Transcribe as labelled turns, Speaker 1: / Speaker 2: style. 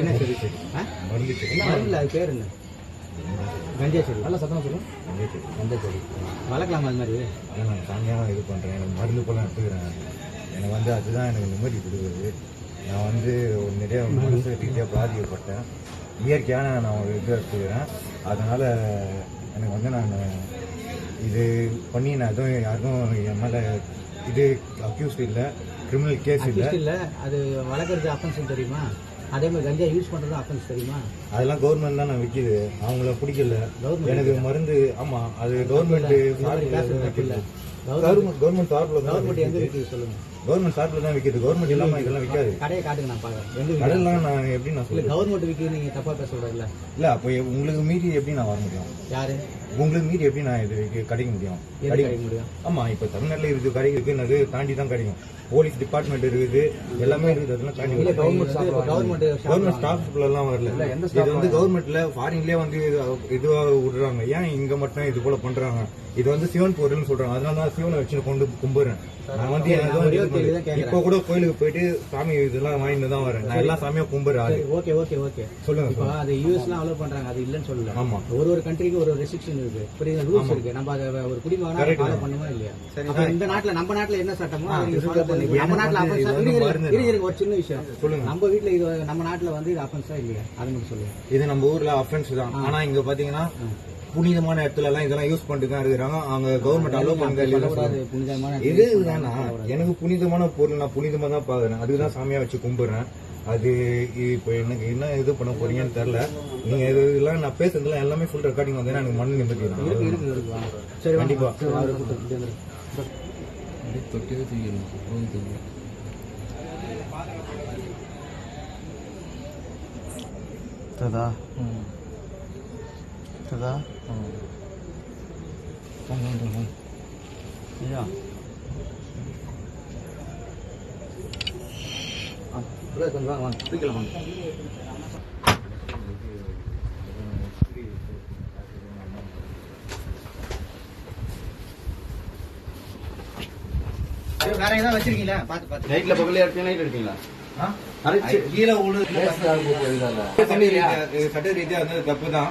Speaker 1: என்ன செடி?
Speaker 2: மருந்து செடி.
Speaker 1: என்ன மருந்து? அது பேர் என்ன? கஞ்சா செடி. நல்லா சத்தமாக சொல்லும்.
Speaker 2: கஞ்சா செடி.
Speaker 1: கஞ்சா செடி வளர்க்கலாமா அது மாதிரி?
Speaker 2: ஆனால் நான் சாமியாக இது பண்ணுறேன். எனக்கு மருந்து போல எடுத்துக்கிறேன். எனக்கு வந்து அதுதான் எனக்கு நிம்மதி கொடுக்குறது. நான் வந்து நிறைய மனசு ரீதியாக பாதிக்கப்பட்டேன். இயற்கையான நான் ஒரு இது எடுத்துக்கிறேன். அதனால் எனக்கு வந்து நான் இது பண்ணி நான் எதுவும் யாருக்கும் என் மேலே இது அக்யூஸ்ட் இல்லை, கிரிமினல் கேஸ் இல்லை.
Speaker 1: அது வளர்க்குறது அஃபென்ஸ் தெரியுமா? அதே மாதிரி கஞ்சா யூஸ் பண்ணுறது அஃபென்ஸ் தெரியுமா?
Speaker 2: அதெல்லாம் கவர்மெண்ட் தான் நான் விற்கிது. அவங்கள பிடிக்கல. எனக்கு மருந்து ஆமாம், அது கவர்மெண்ட் கவர்மெண்ட் சார்பில் தான்.
Speaker 1: கவர்மெண்ட் எங்கே விற்கிது சொல்லுங்கள்?
Speaker 2: கவர்மெண்ட் சார்பில் தான் விற்கிது. கவர்மெண்ட் இல்லாமல் இதெல்லாம் விற்காது.
Speaker 1: கடையை காட்டுங்க, நான் பார்க்குறேன்.
Speaker 2: கடையெல்லாம் நான் எப்படி நான் சொல்லுவேன்?
Speaker 1: கவர்மெண்ட் விற்கிது நீங்கள் தப்பாக பேச சொல்கிறீங்களா?
Speaker 2: இல்லை, அப்போ உங்களுக்கு மீறி எப்படி நான் வர முடியும்?
Speaker 1: யாரு
Speaker 2: உங்களுக்கு மீறி எப்படி நான் இது கிடைக்க முடியும்?
Speaker 1: கிடைக்க முடியும்.
Speaker 2: ஆமாம், இப்போ தமிழ்நாட்டில் இருக்குது, கிடைக்குது, அது தாண்டி தான் கிடைக்கும். போலீஸ் டிபார்ட்மெண்ட் இருக்குது, எல்லாமே இருக்குது. அதெல்லாம் தாண்டி கவர்மெண்ட் ஸ்டாஃப்லாம் வரல. இது வந்து கவர்மெண்ட்ல ஃபாரின்லேயே வந்து இதுவாக விடுறாங்க. ஏன் இங்கே மட்டும் இது போல பண்றாங்க? இது வந்து சிவன் பொருள்னு சொல்றாங்க. அதனால தான் சிவனை வச்சு கொண்டு கும்பிடுறேன். நான் வந்து இப்போ கூட கோயிலுக்கு போயிட்டு சாமி இதெல்லாம் வாங்கிட்டு தான் வரேன். நான் எல்லா சாமியும் கும்பிடுறேன்.
Speaker 1: ஓகே ஓகே ஓகே
Speaker 2: சொல்லுங்க.
Speaker 1: இப்போ அது யூஎஸ்லாம் அலோவ் பண்றாங்க, அது இல்லைன்னு சொல்லல.
Speaker 2: ஆமா,
Speaker 1: ஒரு கண்ட்ரிக்கு ஒரு ரெஸ்ட்ரிக்ஷன் இருக்கு, புரியுது, ரூல்ஸ் இருக்கு. நம்ம அதை ஒரு குடிமகனா ஃபாலோ பண்ணுமா இல்லையா? இந்த நாட்டுல நம்ம நாட்டுல என்ன சட்டமோ நம்ம நாட்டுல ஒரு சின்ன விஷயம் சொல்லுங்க. நம்ம வீட்டுல இது நம்ம நாட்டுல வந்து இது அஃபென்ஸா இல்லையா? அது மட்டும் சொல்லுங்க.
Speaker 2: இது நம்ம ஊர்ல அஃபென்ஸ் தான். ஆனா இங்க பாத்தீங்கன்னா புனிதமான இடத்துல எல்லாம் இதெல்லாம் யூஸ் பண்ணிட்டு தான் இருக்கிறாங்க. அவங்க கவர்மெண்ட் அலோவ் பண்ணுறது
Speaker 1: புனிதமான
Speaker 2: இது தானா? எனக்கு புனிதமான பொருள் நான் புனிதமா தான் பாக்குறேன். அதுதான் சாமியா வச்சு கும்பிடுறேன். அது இப்போ எனக்கு என்ன இது பண்ண போறீங்கன்னு தெரியல. நீங்க இதெல்லாம் நான் பேசுறதுலாம் எல்லாமே ஃபுல் ரெக்கார்டிங் வந்தேன்னா எனக்கு மண்ணு நிம்மதி
Speaker 1: சரி,
Speaker 2: கண்டிப்பா.
Speaker 1: ததா ததா ஐயா கொஞ்சம் வாங்க வாங்க பிடிக்கலாம் வாங்க. வேற ஏதாவது வச்சிருக்கீங்களா? பாத்து பாத்து நைட்ல பகல்ல எடுத்தீங்க, நைட் எடுத்தீங்களா? கீழே சட்ட ரீதியா தப்பு தான்.